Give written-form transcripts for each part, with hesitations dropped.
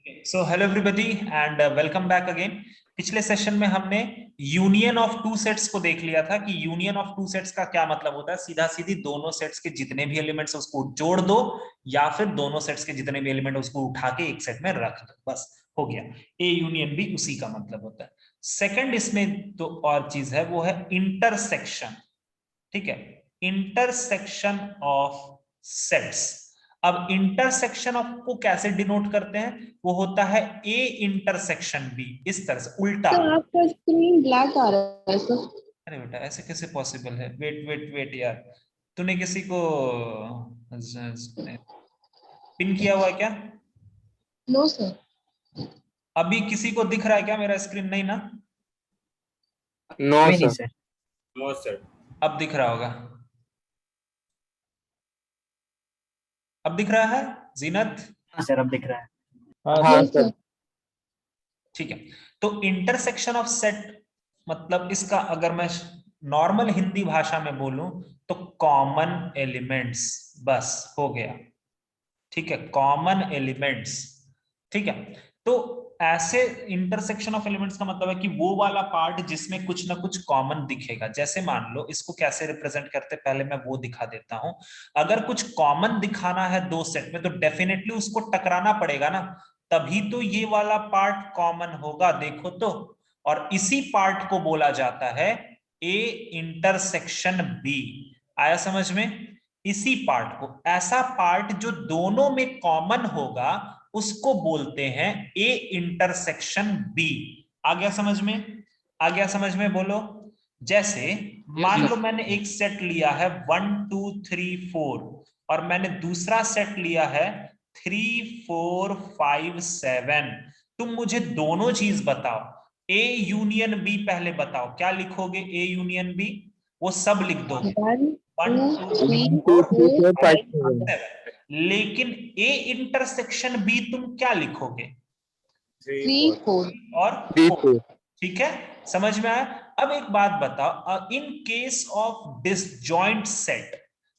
So hello everybody and welcome back again. पिछले session में हमने यूनियन ऑफ टू सेट्स को देख लिया था कि यूनियन ऑफ टू सेट्स का क्या मतलब होता है। सीधा सीधी दोनों सेट्स के जितने भी एलिमेंट्स उसको जोड़ दो या फिर दोनों सेट्स के जितने भी एलिमेंट उसको उठा के एक सेट में रख दो, बस हो गया। ए यूनियन भी उसी का मतलब होता है। सेकंड इसमें तो और चीज है, वो है इंटरसेक्शन। ठीक है, इंटरसेक्शन ऑफ सेट्स। अब इंटरसेक्शन ऑफ को कैसे डिनोट करते हैं? वो होता है ए इंटरसेक्शन बी, इस तरह से उल्टा। तो आपका स्क्रीन ब्लैक आ रहा है सर। अरे बेटा ऐसे कैसे पॉसिबल है? वेट वेट वेट यार, तूने किसी को पिन किया हुआ है क्या? No sir. अभी किसी को दिख रहा है क्या मेरा स्क्रीन? नहीं ना? नो अभी नहीं सर। सर। No sir. अब दिख रहा होगा। अब दिख रहा है जीनत? हाँ सर, अब दिख रहा है। हाँ यस सर। सर। ठीक है, तो इंटरसेक्शन ऑफ सेट मतलब इसका अगर मैं नॉर्मल हिंदी भाषा में बोलूं तो कॉमन एलिमेंट्स, बस हो गया। ठीक है, कॉमन एलिमेंट्स। ठीक है, तो ऐसे इंटरसेक्शन ऑफ एलिमेंट्स का मतलब है कि वो वाला पार्ट जिसमें कुछ ना कुछ कॉमन दिखेगा। जैसे मान लो इसको कैसे रिप्रेजेंट करते, पहले मैं वो दिखा देता हूं। अगर कुछ कॉमन दिखाना है दो सेट में तो डेफिनेटली उसको टकराना पड़ेगा ना, तभी तो ये वाला पार्ट कॉमन होगा। देखो तो, और इसी पार्ट को बोला जाता है ए इंटरसेक्शन बी। आया समझ में? इसी पार्ट को, ऐसा पार्ट जो दोनों में कॉमन होगा उसको बोलते हैं ए इंटरसेक्शन बी। आ गया समझ में? आ गया समझ में? बोलो। जैसे मान लो मैंने एक सेट लिया है 1 2 3 4 और मैंने दूसरा सेट लिया है 3 4 5 7। तुम मुझे दोनों चीज बताओ, ए यूनियन बी पहले बताओ। क्या लिखोगे ए यूनियन बी? वो सब लिख दोगे, 1 2 3 4 5 7। लेकिन ए इंटरसेक्शन बी तुम क्या लिखोगे? 3 4। और 4। ठीक है, समझ में आया? अब एक बात बताओ, in case of disjoint set,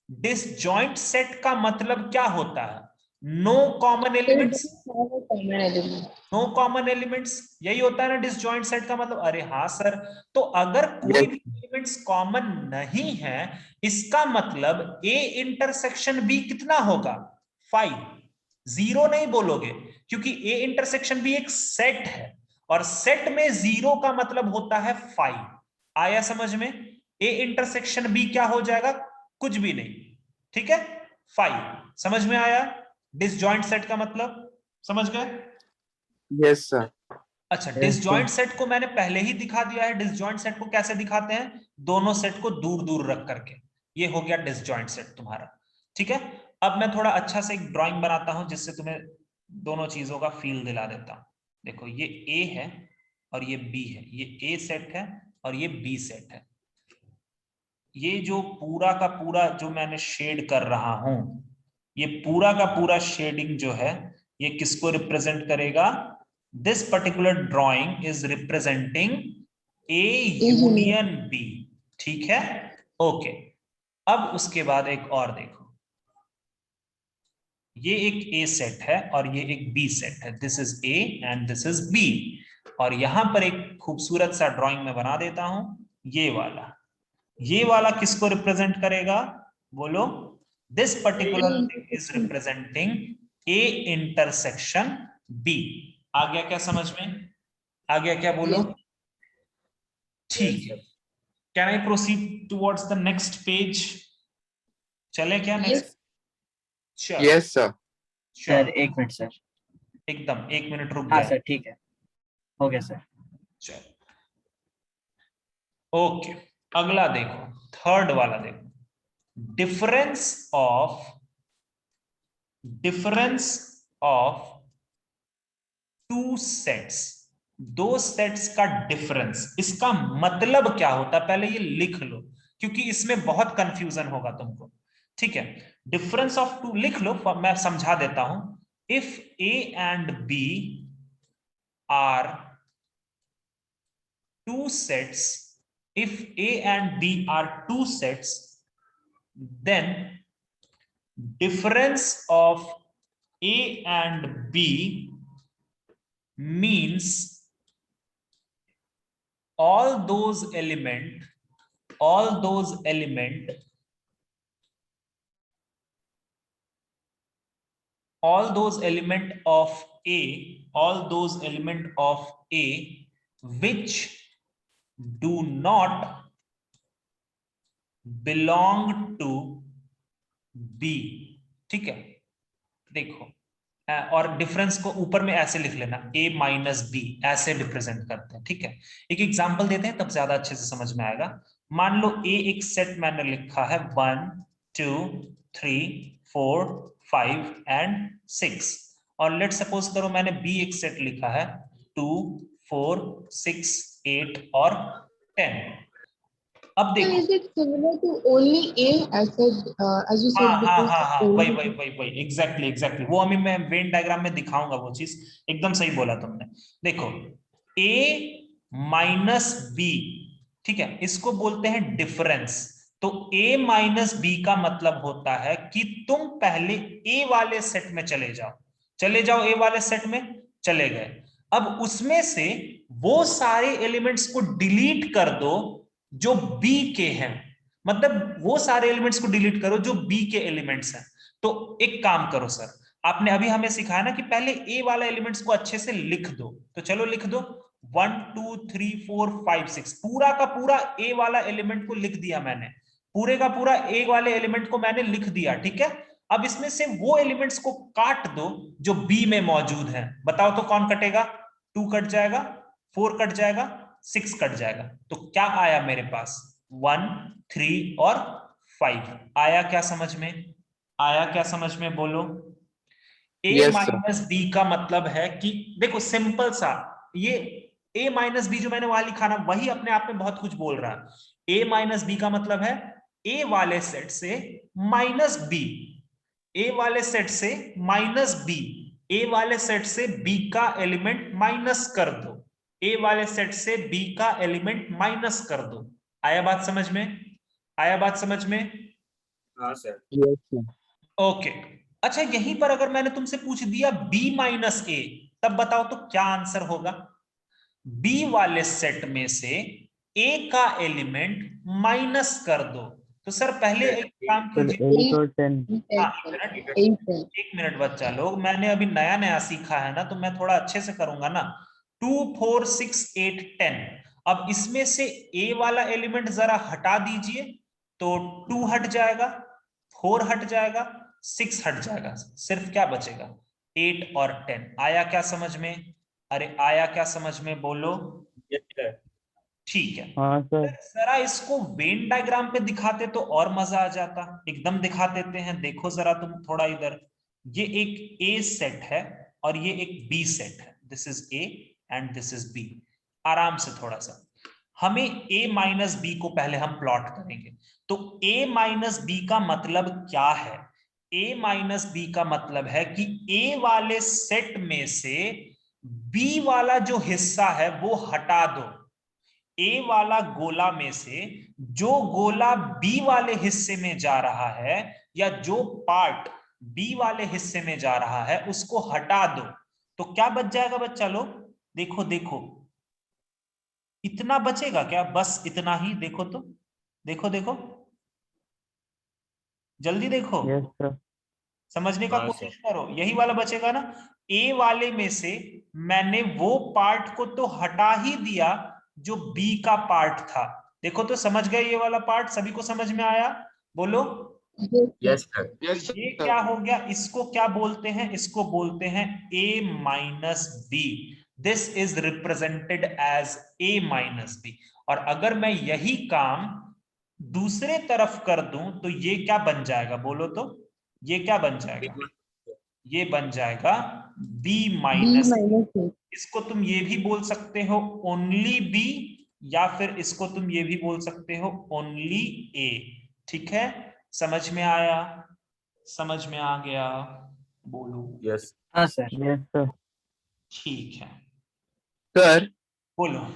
disjoint set का मतलब क्या होता है? No common elements. No common elements, यही होता है ना डिसजॉइंट सेट का मतलब। अरे हाँ सर, तो अगर कोई भी एलिमेंट्स कॉमन नहीं है, इसका मतलब ए इंटरसेक्शन बी कितना होगा? 5। जीरो नहीं बोलोगे, क्योंकि ए इंटरसेक्शन बी एक सेट है और सेट में जीरो का मतलब होता है 5। आया समझ में? ए इंटरसेक्शन बी क्या हो जाएगा? कुछ भी नहीं। ठीक है, 5। समझ में आया डिसजॉइंट सेट का मतलब? समझ गए? Yes sir. अच्छा, डिसजॉइंट सेट को मैंने पहले ही दिखा दिया है। डिसजॉइंट सेट को कैसे दिखाते हैं? दोनों सेट को दूर दूर रख करके। ये हो गया डिसजॉइंट सेट तुम्हारा। ठीक है, अब मैं थोड़ा अच्छा से एक ड्राइंग बनाता हूं जिससे तुम्हें दोनों चीजों का फील दिला देता हूं। देखो, ये ए है और ये बी है। ये ए सेट है और ये बी सेट है। ये जो पूरा का पूरा जो मैंने शेड कर रहा हूं, ये पूरा का पूरा शेडिंग जो है, ये किसको रिप्रेजेंट करेगा? This particular drawing is representing A union B. ठीक है, ओके। अब उसके बाद एक और देखो, ये एक ए सेट है और ये एक बी सेट है। This is A and this is B. और यहां पर एक खूबसूरत सा ड्राइंग में बना देता हूं। ये वाला किसको रिप्रेजेंट करेगा? बोलो। This particular thing is representing A intersection B. आ गया क्या समझ में? आ गया क्या? बोलो। ठीक है, can I proceed towards the next page? चले क्या नेक्स्ट? चलो यस सर। सर चलो, 1 मिनट सर। एकदम 1 मिनट रुक हाँ गया। सर, ठीक है, हो गया सर। चलो, ओके। अगला देखो, थर्ड वाला देखो। Difference of two sets. दो सेट्स का डिफरेंस, इसका मतलब क्या होता है पहले ये लिख लो, क्योंकि इसमें बहुत कंफ्यूजन होगा तुमको। ठीक है, डिफरेंस ऑफ टू लिख लो, मैं समझा देता हूं। If A and B are two sets, if A and B are two sets, then difference of A and B means all those element all those element of A, all those element of A which do not belong to B। ठीक है, देखो और difference को ऊपर में ऐसे लिख लेना, A माइनस बी, ऐसे रिप्रेजेंट करते हैं। ठीक है, एक एग्जांपल देते हैं तब ज्यादा अच्छे से समझ में आएगा। मान लो A एक सेट मैंने लिखा है 1 2 3 4 5 एंड 6, और लेट सपोज करो मैंने B एक सेट लिखा है 2 4 6 8 और 10। अब So देखो, is it similar to only A as said, as you हाँ said हाँ before? हाँ हाँ, वही only वही वही वही, एग्जैक्टली वो अभी मैं वेन डायग्राम में दिखाऊंगा वो चीज। एकदम सही बोला तुमने। देखो A माइनस बी, ठीक है, इसको बोलते हैं डिफरेंस। तो A माइनस बी का मतलब होता है कि तुम पहले A वाले सेट में चले जाओ A वाले सेट में चले गए। अब उसमें से वो सारे एलिमेंट्स को डिलीट कर दो जो B के हैं, मतलब वो सारे एलिमेंट्स को डिलीट करो जो B के एलिमेंट्स हैं। तो एक काम करो सर, आपने अभी हमें सिखाया ना कि पहले A वाला एलिमेंट्स को अच्छे से लिख दो, तो चलो लिख दो 1 2 3 4 5 6, पूरा का पूरा A वाला एलिमेंट को लिख दिया मैंने, पूरे का पूरा A वाले एलिमेंट को मैंने लिख दिया। ठीक है, अब इसमें से वो एलिमेंट्स को काट दो जो B में मौजूद है। बताओ तो कौन कटेगा? 2 कट जाएगा, 4 कट जाएगा, 6 कट जाएगा। तो क्या आया मेरे पास? 1 3 और 5 आया। क्या समझ में आया? क्या समझ में बोलो? A Yes, sir. Minus B का मतलब है कि देखो सिंपल सा, ये A माइनस बी जो मैंने वहां लिखा ना, वही अपने आप में बहुत कुछ बोल रहा है। A माइनस बी का मतलब है A वाले सेट से माइनस बी, A वाले सेट से माइनस बी, A वाले सेट से B का एलिमेंट माइनस कर दो, A वाले सेट से B का एलिमेंट माइनस कर दो। आया बात समझ में? आया बात समझ में? हाँ सर। Yes, sir. ओके। अच्छा, यहीं पर अगर मैंने तुमसे पूछ दिया B माइनस ए, तब बताओ तो क्या आंसर होगा? B वाले सेट में से A का एलिमेंट माइनस कर दो। तो सर पहले एक काम Sir, कीजिए। 8 और 10. हाँ, एक मिनट बच्चा लोग, मैंने अभी नया नया सीखा है ना, तो मैं थोड़ा अच्छे से करूंगा ना। 2 4 6 8 10, अब इसमें से A वाला एलिमेंट जरा हटा दीजिए, तो 2 हट जाएगा, 4 हट जाएगा, 6 हट जाएगा, सिर्फ क्या बचेगा? 8 और 10। आया क्या समझ में? अरे आया क्या समझ में? बोलो। Yes, sir. ठीक है, हाँ सर। जरा इसको वेन डायग्राम पे दिखाते तो और मजा आ जाता। एकदम दिखा देते हैं, देखो जरा तुम थोड़ा इधर। ये एक A सेट है और ये एक B सेट है। This is A and this is B। आराम से थोड़ा सा, हमें A माइनस बी को पहले हम प्लॉट करेंगे। तो A माइनस बी का मतलब क्या है? A माइनस बी का मतलब है कि A वाले सेट में से B वाला जो हिस्सा है वो हटा दो। A वाला गोला में से जो गोला B वाले हिस्से में जा रहा है, या जो पार्ट B वाले हिस्से में जा रहा है, उसको हटा दो। तो क्या बच जाएगा बच्चा लोग? देखो देखो, इतना बचेगा क्या? बस इतना ही। देखो तो, देखो देखो, जल्दी देखो, Yes, sir. समझने का हाँ, कोशिश करो। यही वाला बचेगा ना। A वाले में से मैंने वो पार्ट को तो हटा ही दिया जो B का पार्ट था। देखो तो, समझ गए? ये वाला पार्ट सभी को समझ में आया? बोलो। Yes, sir. Yes, ये क्या हो गया? इसको क्या बोलते हैं? इसको बोलते हैं A minus B. This is represented as A minus B. और अगर मैं यही काम दूसरे तरफ कर दूं तो ये क्या बन जाएगा? बोलो तो, ये क्या बन जाएगा? ये बन जाएगा B माइनस। इसको तुम ये भी बोल सकते हो ओनली B, या फिर इसको तुम ये भी बोल सकते हो ओनली A। ठीक है, समझ में आया? समझ में आ गया? बोलो। Yes. हाँ सर। Yes, sir. ठीक है, सर, बोलो।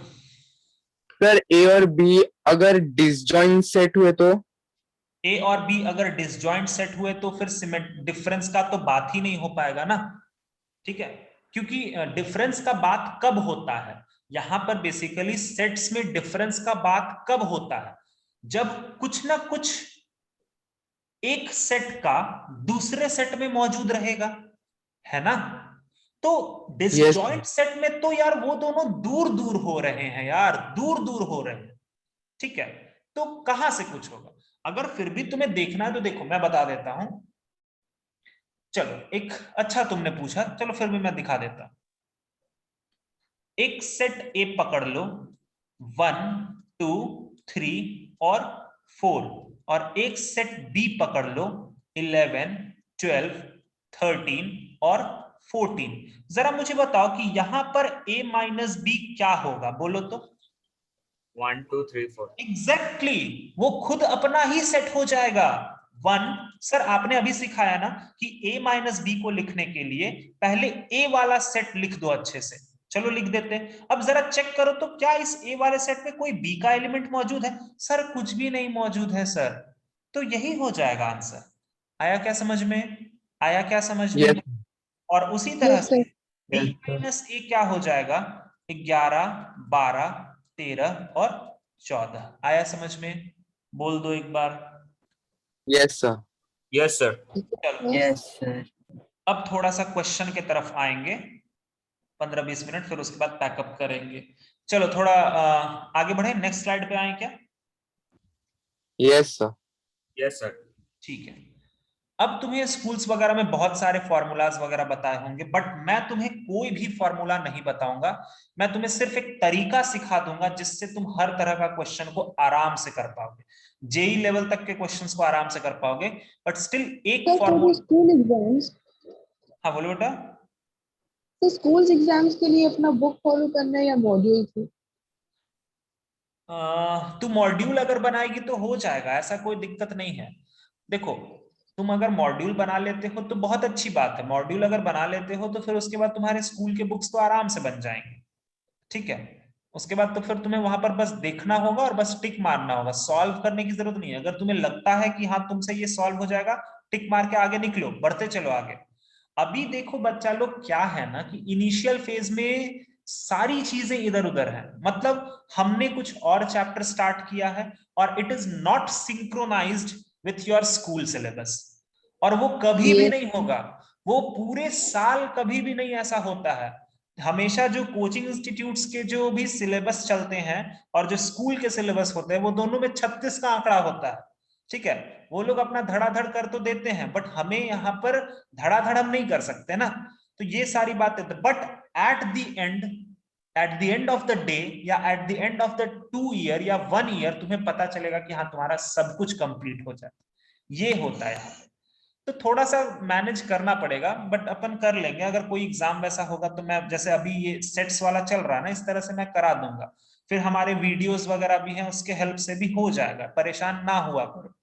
सर A और B अगर डिसजॉइंट सेट हुए तो? A और B अगर डिसजॉइंट सेट हुए तो फिर सिमेट डिफरेंस का तो बात ही नहीं हो पाएगा ना। ठीक है, क्योंकि डिफरेंस का बात कब होता है, यहां पर बेसिकली सेट्स में डिफरेंस का बात कब होता है, जब कुछ ना कुछ एक सेट का दूसरे सेट में मौजूद रहेगा, है ना। तो Yes. डिसजॉइंट सेट में तो यार वो दोनों दूर दूर हो रहे हैं यार, दूर दूर हो रहे हैं, ठीक है। तो कहां से कुछ होगा, अगर फिर भी तुम्हें देखना है तो देखो मैं बता देता हूं। चलो एक अच्छा तुमने पूछा, चलो फिर भी मैं दिखा देता हूं। एक सेट ए पकड़ लो, 1 2 3 और 4, और एक सेट बी पकड़ लो, 11 12 13 और 14। जरा मुझे बताओ कि यहां पर a माइनस बी क्या होगा, बोलो तो। 1 2 3 4 एग्जैक्टली वो खुद अपना ही सेट हो जाएगा। 1, सर आपने अभी सिखाया ना कि a माइनस बी को लिखने के लिए पहले a वाला सेट लिख दो अच्छे से, चलो लिख देते हैं। अब जरा चेक करो तो क्या इस a वाले सेट में कोई b का एलिमेंट मौजूद है, सर कुछ भी नहीं मौजूद है सर, तो यही हो जाएगा आंसर। आया क्या समझ में, आया क्या समझ में। Yes. और उसी तरह Yes, से sir. b Yes, sir. Minus A क्या हो जाएगा, 11 12 13 और 14। आया समझ में, बोल दो एक बार। Yes, sir. yes sir चलो Yes, sir. अब थोड़ा सा क्वेश्चन की तरफ आएंगे, 15-20 मिनट, फिर उसके बाद पैकअप करेंगे। चलो थोड़ा आगे बढ़े, नेक्स्ट स्लाइड पे आए क्या। Yes, sir. yes sir ठीक है। अब तुम्हें स्कूल्स वगैरह में बहुत सारे फॉर्मूलाज वगैरह बताए होंगे, बट मैं तुम्हें कोई भी फॉर्मूला नहीं बताऊंगा, मैं तुम्हें सिर्फ एक तरीका सिखा दूंगा जिससे तुम हर तरह का क्वेश्चन को आराम से कर पाओगे, जेई लेवल तक के क्वेश्चंस को आराम से कर पाओगे, बट स्टिल एक Sir, for the formula. school exams, हाँ बोलो बेटा। तो स्कूल्स एग्जाम्स के लिए अपना बुक फॉलो करना है या मॉड्यूल से? तू मॉड्यूल अगर बनाएगी तो हो जाएगा, ऐसा कोई दिक्कत नहीं है। देखो तुम अगर मॉड्यूल बना लेते हो तो बहुत अच्छी बात है, मॉड्यूल अगर बना लेते हो तो फिर उसके बाद तुम्हारे स्कूल के बुक्स तो आराम से बन जाएंगे, ठीक है। उसके बाद तो फिर तुम्हें वहां पर बस देखना होगा और बस टिक मारना होगा, सॉल्व करने की जरूरत नहीं है। अगर तुम्हें लगता है कि हाँ तुमसे ये सॉल्व हो जाएगा, टिक मार के आगे निकलो, बढ़ते चलो आगे। अभी देखो बच्चा लोग क्या है ना कि इनिशियल फेज में सारी चीजें इधर उधर हैं, मतलब हमने कुछ और चैप्टर स्टार्ट किया है और it is not synchronized with your school syllabus, और वो कभी भी Yes. नहीं होगा, वो पूरे साल कभी भी नहीं ऐसा होता है। हमेशा जो कोचिंग इंस्टीट्यूट्स के जो भी सिलेबस चलते हैं और जो स्कूल के सिलेबस होते हैं वो दोनों में 36 का आंकड़ा होता है, ठीक है। वो लोग अपना धड़ाधड़ कर तो देते हैं, बट हमें यहाँ पर धड़ाधड़ हम नहीं कर सकते ना, तो ये सारी बातें। But at the end of the day या at the end of the 2 year या 1 ईयर तुम्हें पता चलेगा कि हाँ तुम्हारा सब कुछ कंप्लीट हो जाए, ये होता है यहाँ। तो थोड़ा सा मैनेज करना पड़ेगा, बट अपन कर लेंगे। अगर कोई एग्जाम वैसा होगा तो मैं, जैसे अभी ये सेट्स वाला चल रहा है ना, इस तरह से मैं करा दूंगा, फिर हमारे वीडियोस वगैरह भी हैं, उसके हेल्प से भी हो जाएगा, परेशान ना हुआ करो,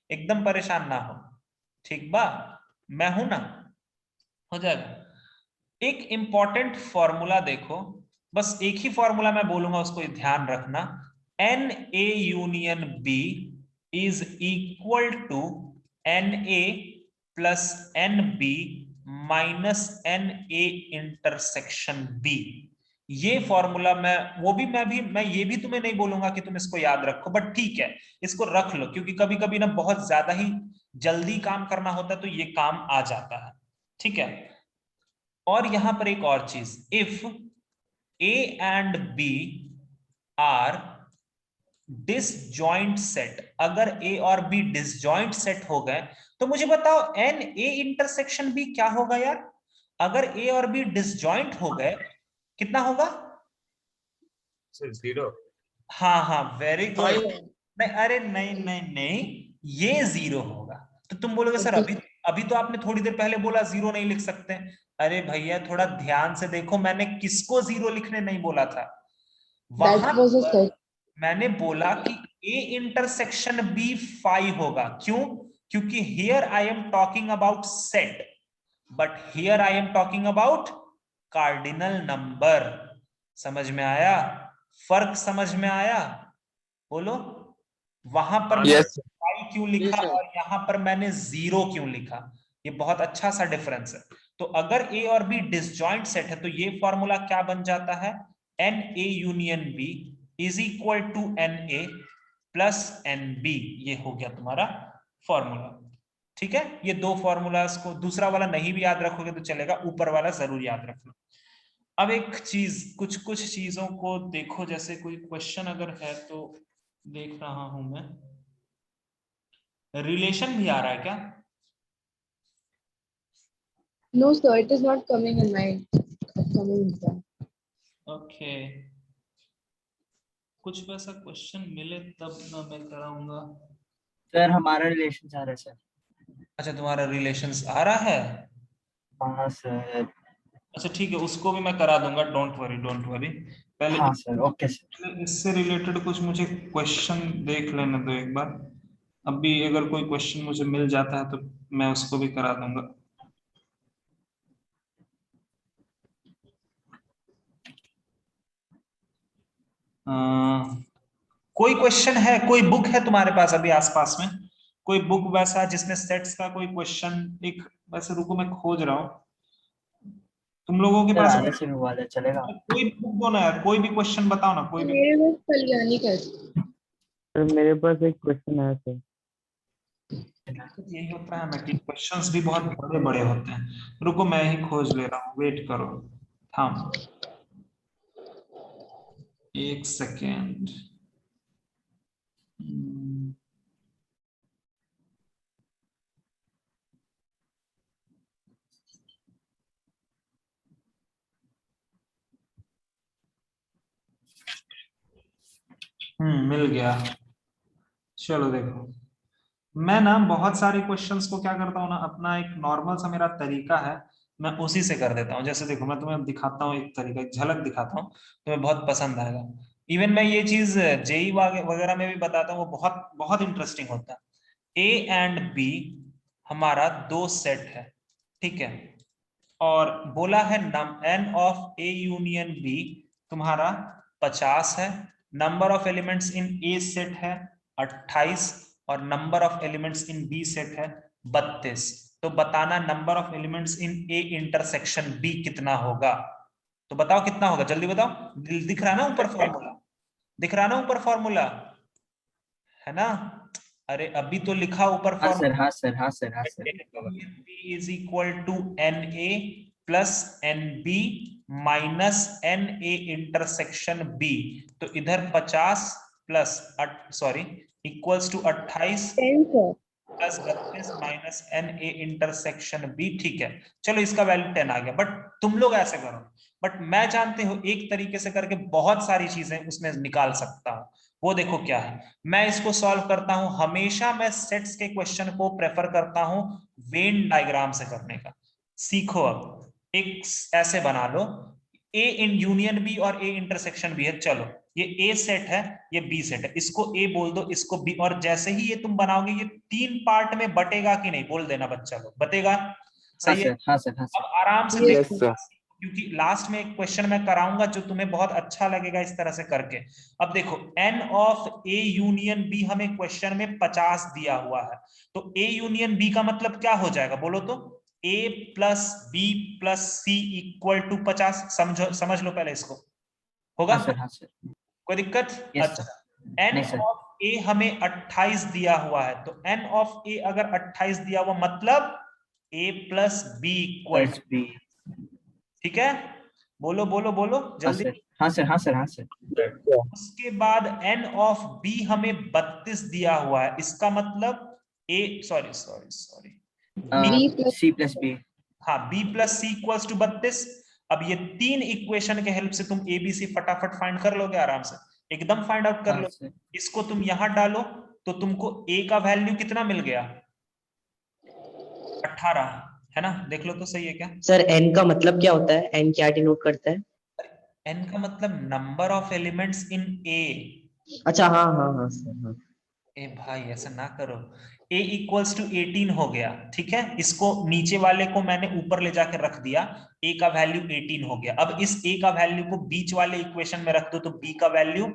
एकदम परेशान ना हो, ठीक बा, मैं हूं ना, हो जाएगा। एक इंपॉर्टेंट फॉर्मूला देखो, बस एक ही फॉर्मूला मैं बोलूंगा, उसको ध्यान रखना। N A union B is equal to n A plus n B minus n A intersection B. ये फॉर्मूला मैं ये भी तुम्हें नहीं बोलूंगा कि तुम इसको याद रखो, बट ठीक है इसको रख लो, क्योंकि कभी कभी ना बहुत ज्यादा ही जल्दी काम करना होता है तो ये काम आ जाता है, ठीक है। और यहां पर एक और चीज, if A and B are disjoint set, अगर ए और बी डिसजॉइंट सेट हो गए तो मुझे बताओ एन ए इंटरसेक्शन बी क्या होगा यार। अगर ए और बी डिसजॉइंट हो गए कितना होगा, sir 0 हाँ हाँ वेरी गुड। 5. नहीं अरे नहीं नहीं नहीं, ये 0 होगा। तो तुम बोलोगे सर Okay. अभी अभी तो आपने थोड़ी देर पहले बोला 0 नहीं लिख सकते। अरे भैया थोड़ा ध्यान से देखो, मैंने किसको 0 लिखने नहीं बोला था, वहां That was a पर set. मैंने बोला कि ए इंटरसेक्शन बी 5 होगा। क्यों, क्योंकि here I am talking about set, but here I am talking about cardinal number. समझ में आया, फर्क समझ में आया, बोलो। वहां पर मैंने Yes. 5 क्यों लिखा Yes, sir. और यहां पर मैंने 0 क्यों लिखा, ये बहुत अच्छा सा डिफरेंस है। तो अगर ए और बी डिसजॉइंट सेट है तो ये फॉर्मूला क्या बन जाता है, n A union B is equal to n A plus n B. ये हो गया तुम्हारा फॉर्मूला। ठीक है, ये दो फॉर्मूलाज को, दूसरा वाला नहीं भी याद रखोगे तो चलेगा, ऊपर वाला जरूर याद रखना। अब एक चीज, कुछ चीजों को देखो, जैसे कोई क्वेश्चन अगर है तो देख रहा हूं मैं, रिलेशन भी आ रहा है क्या? No, sir, it is not coming in my upcoming exam. Okay, कुछ वैसा क्वेश्चन मिले तब ना मैं कराऊंगा। सर हमारा रिलेशन आ रहा है सर। अच्छा, तुम्हारा रिलेशंस आ रहा है। हाँ सर। अच्छा ठीक है, उसको भी मैं करा दूंगा, डोंट वरी डोंट वरी। पहले हाँ सर, ओके सर। इससे रिलेटेड कुछ मुझे क्वेश्चन देख लेने दो एक बार। अभी अगर कोई क्वेश्चन मुझे मिल जाता है तो मैं उसको भी करा दूंगा। कोई क्वेश्चन है, कोई बुक है तुम्हारे पास अभी आसपास में, कोई बुक वैसा जिसमें सेट्स का कोई क्वेश्चन, एक वैसे, रुको मैं खोज रहा हूँ तुम लोगों के सर पास। आधे से भी वाला चलेगा। कोई बुक दो ना यार, कोई भी क्वेश्चन बताओ ना, कोई भी। मेरे पास कल्याणी का है। सर मेरे पास एक क्वेश्चन है सर। यही होता है ना कि क्वेश्चंस भी बहुत बड़े बड़े होते हैं। रुको मैं ही खोज ले रहा हूँ, वेट करो, थाम एक सेकेंड। मिल गया। चलो देखो, मैं ना बहुत सारे क्वेश्चंस को क्या करता हूँ ना, अपना एक नॉर्मल सा मेरा तरीका है, मैं उसी से कर देता हूँ। जैसे देखो, मैं तुम्हें दिखाता हूँ एक तरीका, एक झलक दिखाता हूँ, तुम्हें बहुत पसंद आएगा। इवन मैं ये चीज जेई वगैरह में भी बताता हूँ, वो बहुत बहुत इंटरेस्टिंग होता है। ए एंड बी हमारा दो सेट है, ठीक है, और बोला है n of A union B तुम्हारा 50 है, number of elements in A set है 28, और number of elements in B set है 32। तो बताना number of elements in A intersection B कितना होगा। तो बताओ कितना होगा, जल्दी बताओ। दिख रहा है ना ऊपर फॉर्मूला, दिख रहा है ना ऊपर फॉर्मूला, है ना? अरे अभी तो लिखा ऊपर हाँ सर, फॉर्मूला, हाँ सर, हाँ सर, हाँ sir. B is equal to n A plus n B minus n A intersection B. तो इधर 50 plus sorry equals to 28 10 sir. Plus 32 minus n A intersection B. ठीक है, चलो इसका वैल्यू 10 आ गया, बट तुम लोग ऐसे करो, बट मैं जानते हो एक तरीके से करके बहुत सारी चीजें उसमें निकाल सकता हूं। वो देखो क्या है, मैं इसको सॉल्व करता हूं, हमेशा मैं सेट्स के क्वेश्चन को प्रेफर करता हूं वेन डायग्राम से करने का। सीखो, अब एक ऐसे बना लो, ए इन यूनियन बी और ए इंटरसेक्शन बी है, चलो ये ए सेट है, ये बी सेट है, इसको ए बोल दो, इसको बी, और जैसे ही ये तुम बनाओगे ये 3 पार्ट में बटेगा कि नहीं, बोल देना बच्चा लोग, बटेगा? हाँ सही है। सर, हाँ सर, हाँ सर। अब आराम से Yes, देखो, sir. क्योंकि लास्ट में एक क्वेश्चन मैं कराऊंगा जो तुम्हें बहुत अच्छा लगेगा इस तरह से करके। अब देखो, n of A union B हमें क्वेश्चन में 50 दिया हुआ है, तो ए यूनियन बी का मतलब क्या हो जाएगा बोलो तो, A plus B plus C equal to 50। समझो, समझ लो पहले इसको, होगा? हाँ सर, हाँ सर। कोई दिक्कत? यस अच्छा, सर। एन नहीं सर। ऑफ ए हमें 28 दिया हुआ है, तो एन ऑफ ए अगर 28 दिया हुआ मतलब A plus B equal, plus B. ठीक है? बोलो बोलो बोलो हाँ जल्दी। सर, हाँ सर, हाँ सर, हाँ सर। उसके बाद एन ऑफ बी हमें 32 दिया हुआ है, इसका मतलब A, sorry sorry sorry, B plus C plus B. हाँ, B plus C equals to 32। अब ये 3 इक्वेशन के हेल्प से तुम एबीसी फटाफट फाइंड कर लोगे आराम से, एकदम फाइंड आउट कर हाँ लो। सर। इसको तुम यहां डालो तो तुमको ए का वैल्यू कितना मिल गया, 18, है ना? देख लो तो सही है क्या? सर एन का मतलब क्या होता है, एन क्या डिनोट करता है? एन का मतलब नंबर ऑफ एलिमेंट्स इन ए। अच्छा हाँ हाँ हाँ सर, हाँ। ए भाई ऐसा ना करो, a इक्वल्स टू 18 हो गया, ठीक है, इसको नीचे वाले को मैंने ऊपर ले जाकर रख दिया, a का वैल्यू 18 हो गया। अब इस a का वैल्यू को बीच वाले इक्वेशन में रख दो तो b का वैल्यू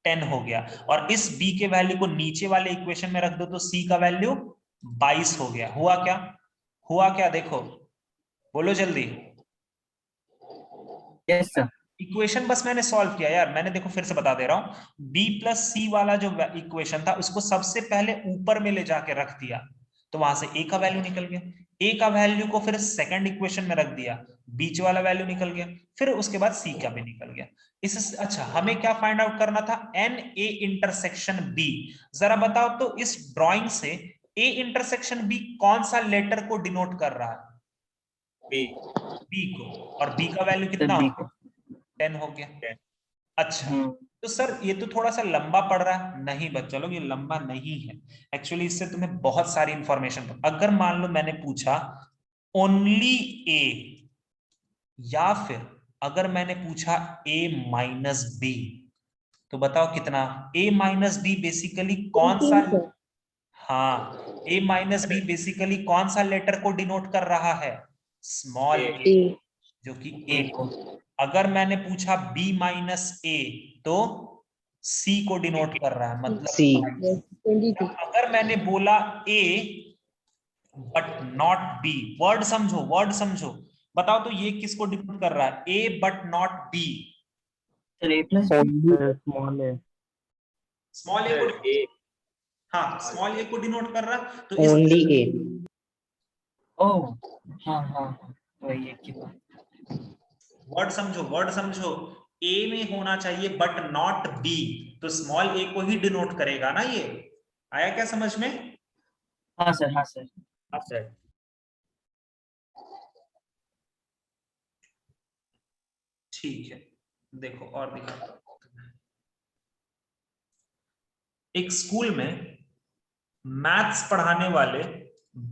10 हो गया, और इस b के वैल्यू को नीचे वाले इक्वेशन में रख दो तो c का वैल्यू 22 हो गया। हुआ क्या, हुआ क्या देखो, बोलो जल्दी। Yes sir. इक्वेशन बस मैंने सॉल्व किया यार, मैंने देखो फिर से बता दे रहा हूं, b प्लस सी वाला जो इक्वेशन था उसको सबसे पहले ऊपर में ले जाके रख दिया, तो वहां से a का वैल्यू निकल गया, a का वैल्यू को फिर सेकंड इक्वेशन में रख दिया, बीच वाला वैल्यू निकल गया, फिर उसके बाद c का भी निकल गया। इस अच्छा हमें क्या फाइंड आउट करना था, एन ए इंटरसेक्शन b। जरा बताओ तो इस ड्राइंग से a इंटरसेक्शन b कौन सा लेटर को डिनोट कर रहा है, B. b को, और b का वैल्यू सर कितना बी हो, को। 10 हो गया। 10. अच्छा तो सर ये तो थोड़ा सा लंबा पड़ रहा है, नहीं बच्चा लोग ये लंबा नहीं है, एक्चुअली इससे तुम्हें बहुत सारी इंफॉर्मेशन, अगर मान लो मैंने पूछा ओनली ए, या फिर अगर मैंने पूछा a माइनस बी, तो बताओ कितना, a माइनस बी बेसिकली कौन सा, 18 सर। हाँ a माइनस बी बेसिकली कौन सा लेटर को डिनोट कर रहा है, स्मॉल A. a, ए जो कि ए a। को। अगर मैंने पूछा b माइनस a, तो c को डिनोट कर रहा है, मतलब C. 22। अगर मैंने बोला a but not b, word समझो वर्ड समझो, बताओ तो ये किसको डिनोट कर रहा है, a but not b, sir A plus Only small है। स्मॉल ए Sir, को, A. हाँ स्मॉल ए को डिनोट कर रहा, तो इस Only A. ओह हाँ हाँ हाँ, वही है की बात। वर्ड समझो, ए में होना चाहिए बट नॉट बी, तो स्मॉल ए को ही डिनोट करेगा ना ये, आया क्या समझ में। हाँ सर हाँ सर। हाँ sir. ठीक है देखो और दिखा, एक स्कूल में मैथ्स पढ़ाने वाले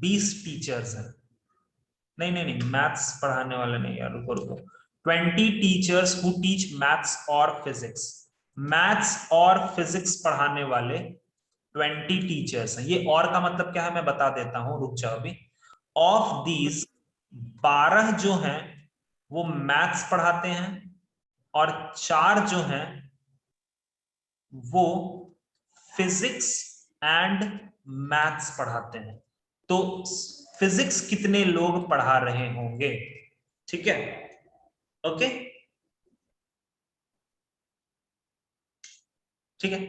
20 टीचर्स हैं, नहीं नहीं नहीं मैथ्स पढ़ाने वाले नहीं यार, रुको रुको, 20 टीचर्स हु टीच मैथ्स और फिजिक्स, मैथ्स और फिजिक्स पढ़ाने वाले 20 टीचर्स हैं। ये और का मतलब क्या है मैं बता देता हूं, रुक जाओ अभी। ऑफ दीज 12 जो हैं वो मैथ्स पढ़ाते हैं, और 4 जो हैं वो फिजिक्स एंड मैथ्स पढ़ाते हैं। तो फिजिक्स कितने लोग पढ़ा रहे होंगे, ठीक है, ओके ठीक है।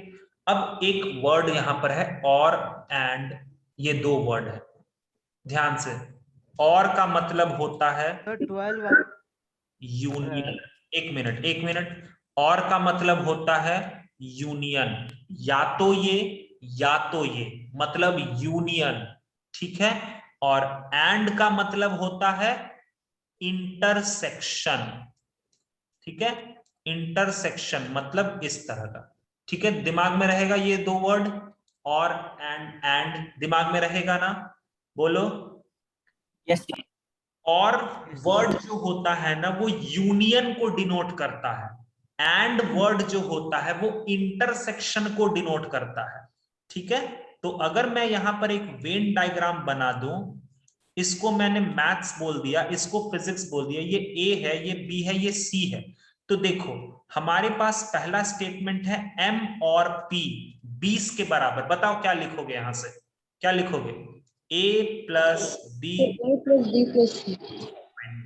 अब एक वर्ड यहां पर है और एंड, ये दो वर्ड है, ध्यान से, और का मतलब होता है 12 यूनियन, एक मिनट, और का मतलब होता है यूनियन, या तो ये मतलब यूनियन, ठीक है, और एंड का मतलब होता है इंटरसेक्शन, ठीक है, इंटरसेक्शन मतलब इस तरह का, ठीक है, दिमाग में रहेगा ये दो वर्ड, और एंड दिमाग में रहेगा ना, बोलो। यस और वर्ड जो होता है ना वो यूनियन को डिनोट करता है, एंड वर्ड जो होता है वो इंटरसेक्शन को डिनोट करता है, ठीक है। तो अगर मैं यहां पर एक वेन डायग्राम बना दूं, इसको मैंने मैथ्स बोल दिया, इसको फिजिक्स बोल दिया, ये ए है, ये बी है, ये सी है, तो देखो हमारे पास पहला स्टेटमेंट है m और p 20 के बराबर, बताओ क्या लिखोगे, यहां से क्या लिखोगे, a plus B A plus B plus C.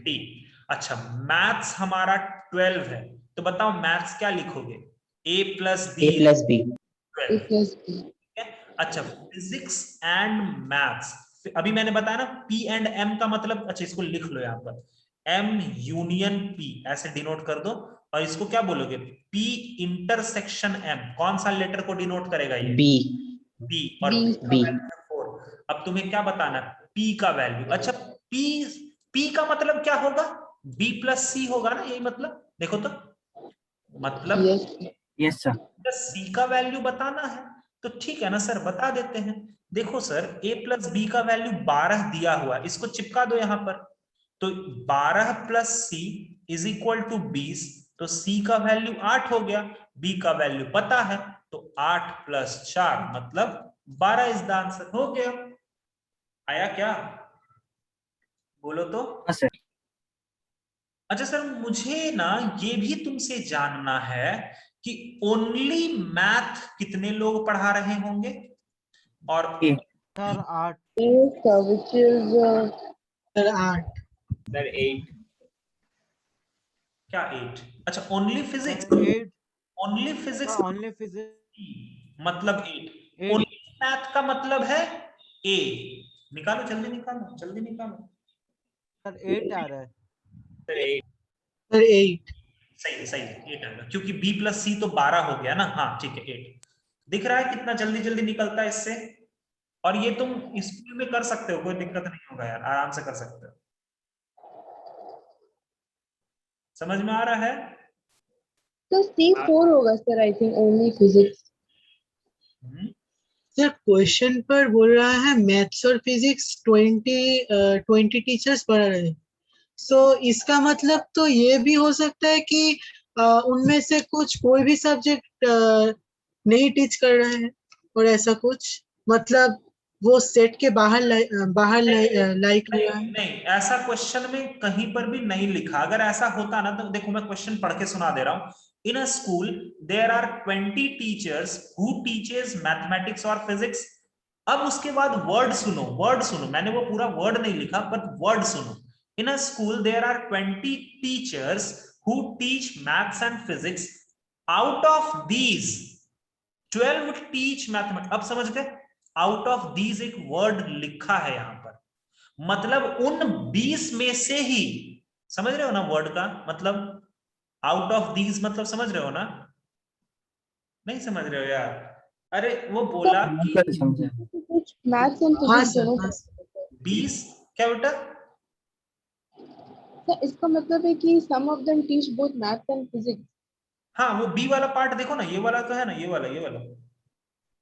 20। अच्छा मैथ्स हमारा 12 है, तो बताओ मैथ्स क्या लिखोगे, a plus A B plus B. A 12, plus B. ठीक है। अच्छा फिजिक्स एंड मैथ्स, अभी मैंने बताया ना P एंड M का मतलब, अच्छा इसको लिख लो यहाँ पर, M यूनियन P ऐसे डिनोट कर दो, और इसको क्या बोलोगे, P इंटरसेक्शन M, कौन सा लेटर को डिनोट करेगा ये, B. B, और B. P का B. वैल्यू 4। अब तुम्हें क्या बताना है, P का वैल्यू, अच्छा P का मतलब क्या होगा, B प्लस C होगा ना, यही मतलब, देखो तो मतलब यस यस सर। सी का वैल्यू बताना है, तो ठीक है ना सर बता देते हैं। देखो सर a प्लस बी का वैल्यू 12 दिया हुआ है, इसको चिपका दो यहां पर, तो 12 plus C is equal to 20, तो c का वैल्यू 8 हो गया, b का वैल्यू पता है, तो 8 प्लस 4 मतलब 12 इज द आंसर, हो गया। आया क्या, बोलो तो। हाँ सर। अच्छा सर मुझे ना ये भी तुमसे जानना है कि ओनली मैथ कितने लोग पढ़ा रहे होंगे, और a sir 8 which is sir 8 Sir, 8. क्या 8? अच्छा, only physics? 8 only physics only physics मतलब 8। 8 ओनली मैथ का मतलब है ए। निकालो, जल्दी निकालो, जल्दी निकालो। सर 8 आ रहा है। Sir, 8. सर 8। सही है, सही है, 8 आएगा क्योंकि बी प्लस सी तो 12 हो गया ना। हाँ ठीक है, 8 दिख रहा है कितना जल्दी जल्दी निकलता है इससे। और ये तुम स्कूल में कर सकते हो, कोई दिक्कत नहीं होगा यार, आराम से कर सकते हो। समझ में आ रहा है? तो C4 होगा sir, I think only physics. Sir question पर बोल रहा है मैथ्स और फिजिक्स 20 टीचर्स पढ़ा रहे हैं। सो इसका मतलब तो ये भी हो सकता है कि उनमें से कुछ कोई भी सब्जेक्ट नहीं टीच कर रहे हैं और ऐसा कुछ, मतलब वो सेट के बाहर लाइक नहीं हुआ है। नहीं, ऐसा क्वेश्चन में कहीं पर भी नहीं लिखा। अगर ऐसा होता ना तो देखो, मैं क्वेश्चन पढ़ के सुना दे रहा हूं। In a school there are 20 teachers who teaches mathematics और फिजिक्स। अब उसके बाद वर्ड सुनो, वर्ड सुनो, मैंने वो पूरा वर्ड नहीं लिखा पर वर्ड सुनो। In a school there are 20 teachers who teach maths and physics. Out of these 12 teach mathematics. अब समझ गए? आउट ऑफ दीज एक वर्ड लिखा है यहां पर, मतलब उन 20 में से ही। समझ रहे हो ना वर्ड का मतलब? आउट ऑफ दीज मतलब समझ रहे हो ना? नहीं समझ रहे हो यार? अरे वो बोला हाँ कि सर समझे। कुछ मैथ्स एंड हाँ फिजिक्स सर, दोनों हाँ पढ़ा सर। सकते हैं। 20। क्या बेटा? तो इसका मतलब है कि some of them teach both maths and physics. हाँ, वो बी वाला पार्ट देखो ना, ये वाला तो है ना, ये वाला, ये वाला।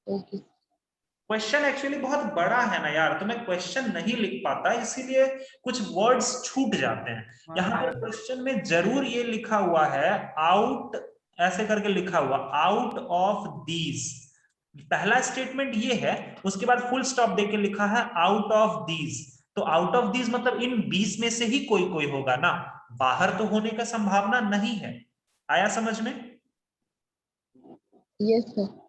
ओके। क्वेश्चन एक्चुअली बहुत बड़ा है ना यार, तो मैं क्वेश्चन नहीं लिख पाता, इसीलिए कुछ वर्ड्स छूट जाते हैं। यहाँ पर क्वेश्चन में जरूर ये लिखा हुआ है आउट, ऐसे करके लिखा हुआ आउट ऑफ दीज। पहला स्टेटमेंट ये है, उसके बाद फुल स्टॉप देके लिखा है आउट ऑफ दीज। तो आउट ऑफ दीज मतलब इन 20 में से ही कोई कोई होगा ना, बाहर तो होने का संभावना नहीं है। आया समझ में? Yes sir.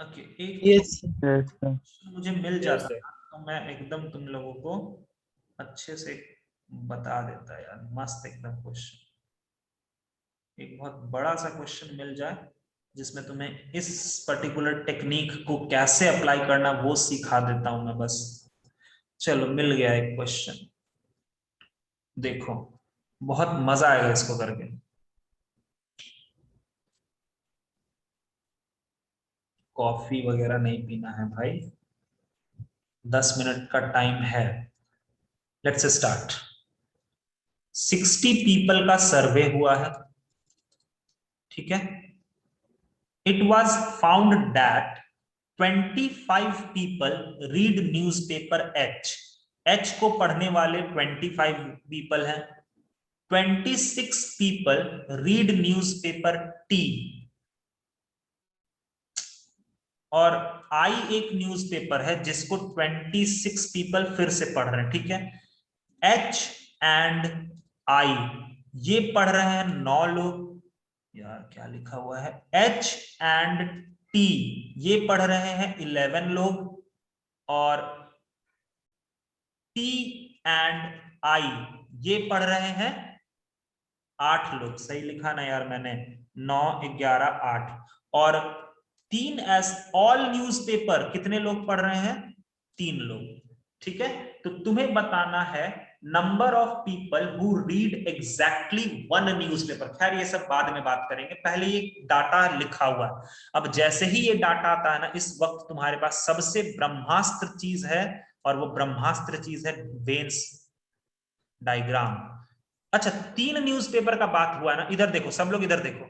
ओके, एक यस सर। Yes, sir. मुझे मिल Yes, जाता sir. ना तो मैं एकदम तुम लोगों को अच्छे से बता देता यार। मस्त एकदम क्वेश्चन, एक बहुत बड़ा सा क्वेश्चन मिल जाए जिसमें तुम्हें इस पर्टिकुलर टेक्निक को कैसे अप्लाई करना वो सिखा देता हूं मैं बस। चलो, मिल गया एक क्वेश्चन, देखो बहुत मजा आएगा इसको करके। कॉफी वगैरह नहीं पीना है भाई, 10 मिनट का टाइम है। Let's start. 60 पीपल का सर्वे हुआ है, ठीक है। It was found that 25 people read newspaper H. H को पढ़ने वाले 25 पीपल हैं। 26 पीपल रीड न्यूज़पेपर टी, और आई एक न्यूज़पेपर है जिसको 26 पीपल फिर से पढ़ रहे हैं, ठीक है। एच एंड आई ये पढ़ रहे हैं 9 लोग। यार क्या लिखा हुआ है? एच एंड टी ये पढ़ रहे हैं 11 लोग, और टी एंड आई ये पढ़ रहे हैं 8 लोग। सही लिखा ना यार मैंने? 9 11 8। और 3 एस ऑल न्यूज़पेपर कितने लोग पढ़ रहे हैं? 3 लोग, ठीक है। तो तुम्हें बताना है number of people who read exactly 1 newspaper. खैर ये सब बाद में बात करेंगे, पहले ये डाटा लिखा हुआ है। अब जैसे ही ये डाटा आता है ना, इस वक्त तुम्हारे पास सबसे ब्रह्मास्त्र चीज है, और वो ब्रह्मास्त्र चीज है वेन्स डायग्राम। अच्छा, 3 न्यूज़पेपर का बात हुआ ना, इधर देखो सब लोग, इधर देखो।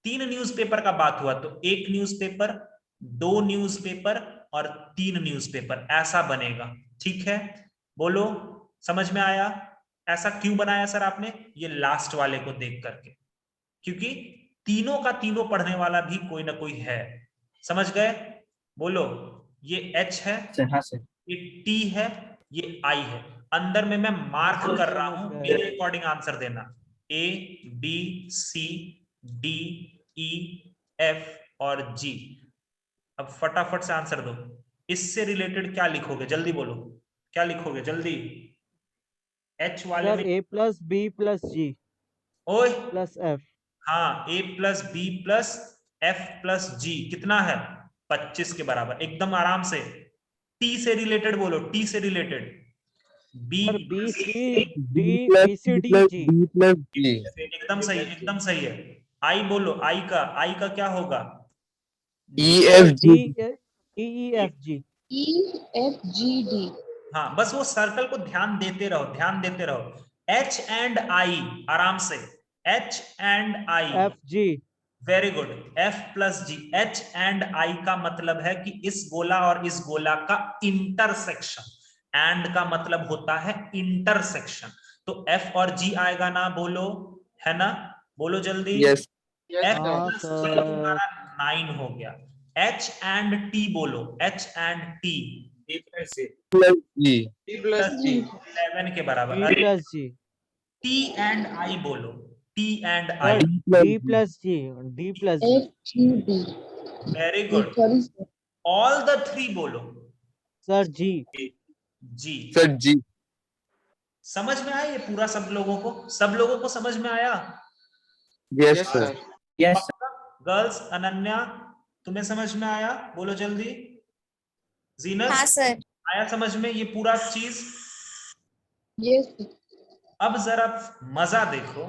3 न्यूज़पेपर का बात हुआ तो 1 न्यूज़पेपर, 2 न्यूज़पेपर और 3 न्यूज़पेपर, ऐसा बनेगा, ठीक है। बोलो, समझ में आया? ऐसा क्यों बनाया सर आपने? ये लास्ट वाले को देख करके, क्योंकि तीनों का तीनों पढ़ने वाला भी कोई ना कोई है। समझ गए? बोलो, ये एच है, सर हाँ सर। ये टी है, ये आई है। अंदर में मैं मार्क सर, कर रहा समझ हूं, गए। मेरे अकॉर्डिंग आंसर देना। A B C D E F और जी। अब फटाफट से आंसर दो। इससे रिलेटेड क्या लिखोगे? जल्दी बोलो, क्या लिखोगे जल्दी? एच वाले सर में A plus B plus G ओए प्लस एफ। हाँ, A plus B plus F plus G कितना है? 25 के बराबर, एकदम आराम से। टी से रिलेटेड बोलो, टी से related. B sir B C D B plus B C C D plus G. B plus G. एकदम सही, एकदम सही है। आई बोलो, आई का क्या होगा? E sir F D G. E F G. EFGD। हाँ, बस वो सर्कल को ध्यान देते रहो, ध्यान देते रहो। एच एंड आई, आराम से, H and I. F G. Very good, F plus G. H and I का मतलब है कि इस गोला और इस गोला का इंटरसेक्शन। एंड का मतलब होता है इंटरसेक्शन। तो एफ और जी आएगा ना, बोलो, है ना? बोलो जल्दी। Yes. एफ हाँ प्लस जी सर। तुम्हारा 9 हो गया। एच एंड टी बोलो, H and T. D plus C. Plus G. Plus G. 11 के बराबर। बी अरे, plus G. T and I बोलो, T and sir I. D plus G. D plus G. FGD। Very good. Sorry sir. All the three बोलो। Sir G. G. Sir G. समझ में आया ये पूरा? सब लोगों को, सब लोगों को समझ में आया? Yes, sir. Yes girls, Ananya, तुम्हें समझ में आया? बोलो जल्दी। जीनत, हाँ सर। आया समझ में ये पूरा चीज? यस। अब जरा मजा देखो।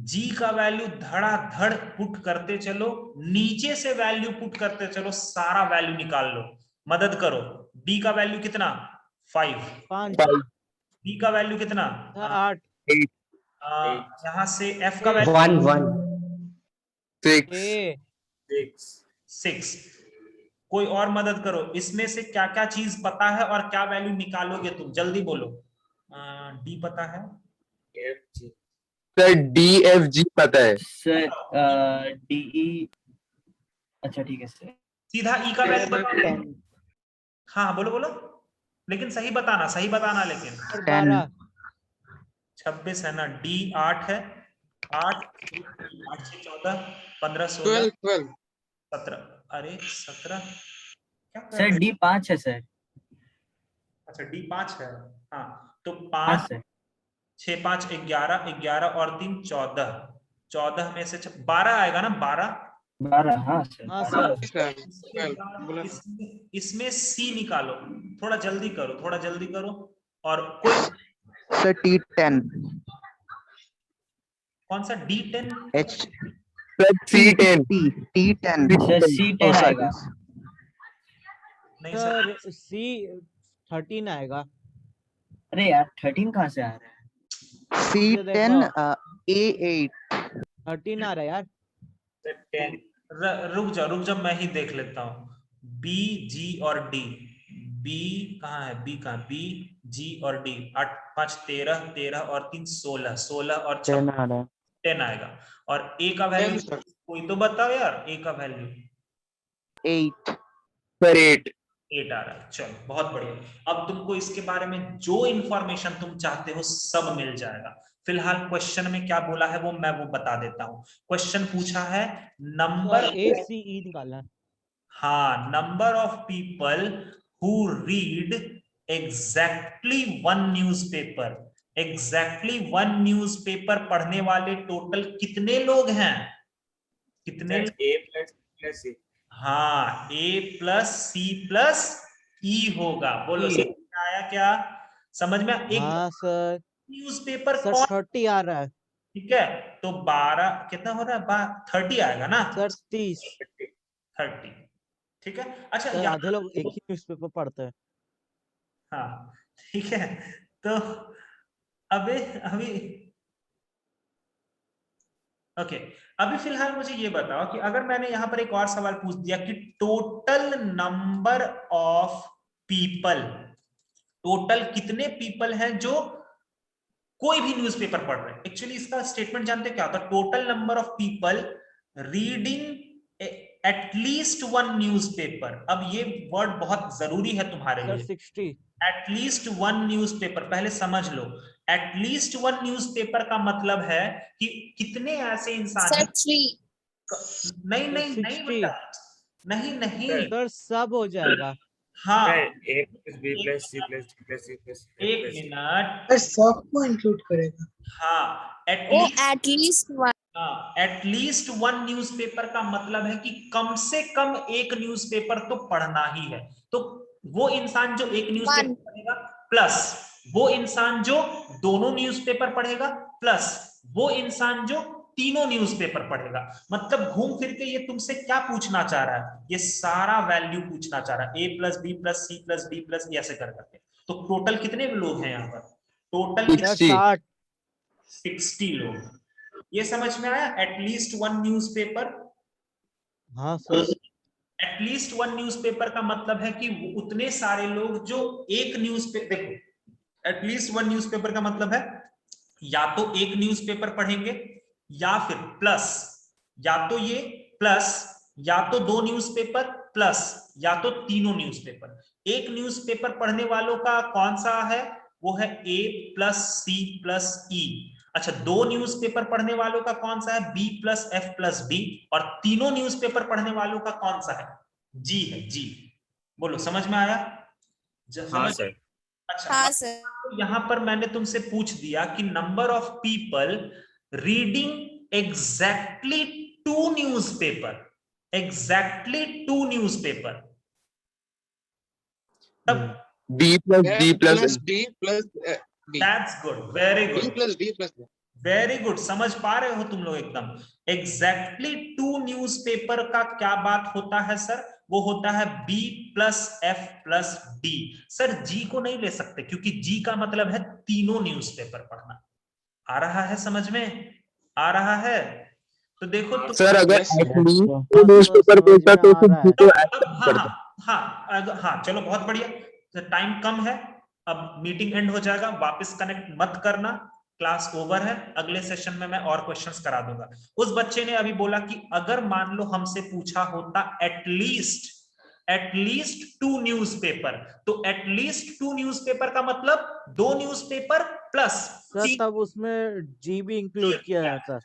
जी का वैल्यू धड़ाधड़ पुट करते चलो, नीचे से वैल्यू पुट करते चलो, सारा वैल्यू निकाल लो। मदद करो। डी का वैल्यू कितना? 5। 5। बी का वैल्यू कितना? 8। यहाँ से एफ का वैल्यू 1 6. 6. 6। कोई और मदद करो, इसमें से क्या क्या चीज पता है और क्या वैल्यू निकालोगे तुम? जल्दी बोलो। डी पता है? F G. Sir D F G पता है. सर DE अच्छा ठीक है सर सीधा ई का वैल्यू बताओ। हाँ बोलो बोलो, लेकिन सही बताना, सही बताना लेकिन। सर 12। 26 है ना? डी 8 है। 8 8 से 14, 15, 16, 17। अरे 17 क्या कर सर रहे? D 5 है सर अच्छा, डी 5 है। हाँ, तो हाँ 5 सर 6 5 11, 11 और 3 14। 14 में से 12 आएगा ना? 12। 12 हाँ सर हाँ सर। इसमें सी निकालो। थोड़ा जल्दी करो, थोड़ा जल्दी करो। और कोई सर T10 कौन सा? D10? H Sir C10. T10 sir C10 आएगा नहीं सर, सर सी 13 आएगा। अरे यार 13 कहाँ से आ रहा है C10 A8 13 आ रहा है यार। Sir 10. रुक जा, मैं ही देख लेता हूँ। बी, जी और डी। बी कहाँ है? बी कहाँ? बी, जी और डी। 8 5 13, 13 और 3 16, 16 और 6 10 आ रहा है 10 आएगा। और ए का वैल्यू कोई तो बताओ यार, ए का वैल्यू। 8 Sir 8. 8 आ रहा है। चलो बहुत बढ़िया। अब तुमको इसके बारे में जो इंफॉर्मेशन तुम चाहते हो सब मिल जाएगा। फिलहाल क्वेश्चन में क्या बोला है वो बता देता हूँ। क्वेश्चन पूछा है नंबर, सर ACE निकालना है। हाँ, number of people who read exactly 1 newspaper. Exactly 1 newspaper पढ़ने वाले टोटल कितने लोग हैं? कितने? Sir A plus C. हाँ, A प्लस सी प्लस ई होगा। बोलो समझ में आया क्या? समझ में? एक हाँ सर। न्यूज़पेपर सर कौन? 30 आ रहा है। ठीक है, तो 12 कितना हो रहा है? 30 आएगा ना? सर 30। 30। ठीक है। अच्छा सर यहाँ, आधे लोग एक ही न्यूज़पेपर पढ़ते हैं। हाँ ठीक है। तो अभी अभी ओके, अभी फिलहाल मुझे ये बताओ कि अगर मैंने यहां पर एक और सवाल पूछ दिया कि total number of people, total कितने पीपल हैं जो कोई भी न्यूज़पेपर पढ़ रहे हैं। एक्चुअली इसका स्टेटमेंट जानते क्या होता है? Total number of people reading at least 1 newspaper. अब ये वर्ड बहुत जरूरी है तुम्हारे सर लिए। 60। एटलीस्ट 1 न्यूज़पेपर, पहले समझ लो। एटलीस्ट 1 न्यूज़पेपर का मतलब है कि कितने ऐसे इंसान सर हैं। 3। नहीं नहीं नहीं 60। बेटा, नहीं नहीं। सर सब हो जाएगा। हाँ sir A plus B plus C plus D plus E plus F एक plus G. मिनट, सर सबको इंक्लूड करेगा। हाँ ओ एटलीस्ट एटलीस्ट वन न्यूज़पेपर का मतलब है कि कम से कम एक न्यूज़पेपर तो पढ़ना ही है। तो वो इंसान जो एक न्यूज़पेपर One. पढ़ेगा प्लस वो इंसान जो दोनों न्यूज़पेपर पढ़ेगा प्लस वो इंसान जो तीनों न्यूज़पेपर पढ़ेगा। मतलब घूम फिर के ये तुमसे क्या पूछना चाह रहा है, ये सारा वैल्यू पूछना चाह रहा है, A plus B plus C plus D plus ऐसे कर करके। तो टोटल कितने लोग हैं यहाँ पर? Total sir 60. 60। 60 लोग। ये समझ में आया? At least one newspaper. हाँ सर। एटलीस्ट वन न्यूज़पेपर का मतलब है कि उतने सारे लोग जो एक न्यूज़पेपर, देखो एटलीस्ट वन न्यूज़पेपर का मतलब है या तो एक न्यूज़पेपर पढ़ेंगे या फिर प्लस, या तो ये प्लस, या तो दो न्यूज़पेपर प्लस, या तो तीनों न्यूज़पेपर। एक न्यूज़पेपर पढ़ने वालों का कौन सा है? वो है ए प्लस सी प्लस ई। अच्छा, दो न्यूज़पेपर पढ़ने वालों का कौन सा है? B plus F plus D. और तीनों न्यूज़पेपर पढ़ने वालों का कौन सा है? जी है, जी। बोलो, समझ में आया? हाँ समझ? सर। अच्छा, हाँ सर। तो यहां पर मैंने तुमसे पूछ दिया कि number of people reading exactly two newspaper, exactly two newspaper, तब B plus D plus plus D plus B. That's good, very D good, plus D plus B. Very good. समझ पा रहे हो तुम लोग एकदम। एग्जैक्टली टू न्यूज़पेपर का क्या बात होता है सर? वो होता है B plus F plus D. Sir G को नहीं ले सकते क्योंकि जी का मतलब है तीनों न्यूज़पेपर पढ़ना। आ रहा है समझ में? आ रहा है? तो देखो तो सर अगर Yes, एटलीस्ट हाँ न्यूज़पेपर सर, समझ बोलता में तो आ फिर रहा B है। को अब एक्सेप्ट हाँ करता. हाँ, चलो बहुत बढ़िया। टाइम कम है, अब मीटिंग एंड हो जाएगा, वापस कनेक्ट मत करना, क्लास ओवर है। अगले सेशन में मैं और क्वेश्चंस करा दूंगा। उस बच्चे ने अभी बोला कि अगर मान लो हमसे पूछा होता एटलीस्ट टू न्यूज़पेपर, तो एटलीस्ट टू न्यूज़पेपर का मतलब दो न्यूज़पेपर प्लस सर तब उसमें जी भी इंक्लूड किया जाता।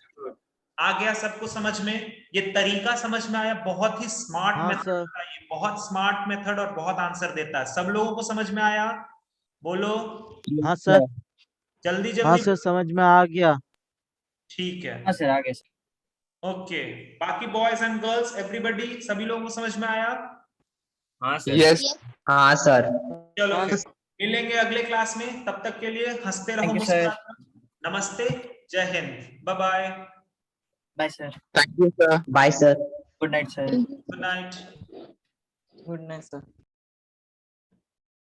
आ गया सबको समझ में? ये तरीका समझ में आया? बहुत ही स्मार्ट हाँ मेथड सर। होता है ये, बहुत स्मार्ट मेथड और बहुत आंसर देता है। सब लोगों को समझ में आया? बोलो हाँ सर। जल्दी हाँ जल्दी। सर, समझ में आ गया। ठीक है, हाँ सर, आगे सर। ओके। बाकी बॉयज एंड गर्ल्स एवरीबॉडी, सभी लोगों को समझ में आया? हाँ सर। Yes. हाँ सर। चलो हाँ फिर मिलेंगे अगले क्लास में, तब तक के लिए हंसते रहो, थैंक यू सर। मुस्कुराते रहो। नमस्ते, जय Hind, bye bye, bye sir. Thank you, sir. Bye sir. Good night sir. Thank you. Good night. Good night sir.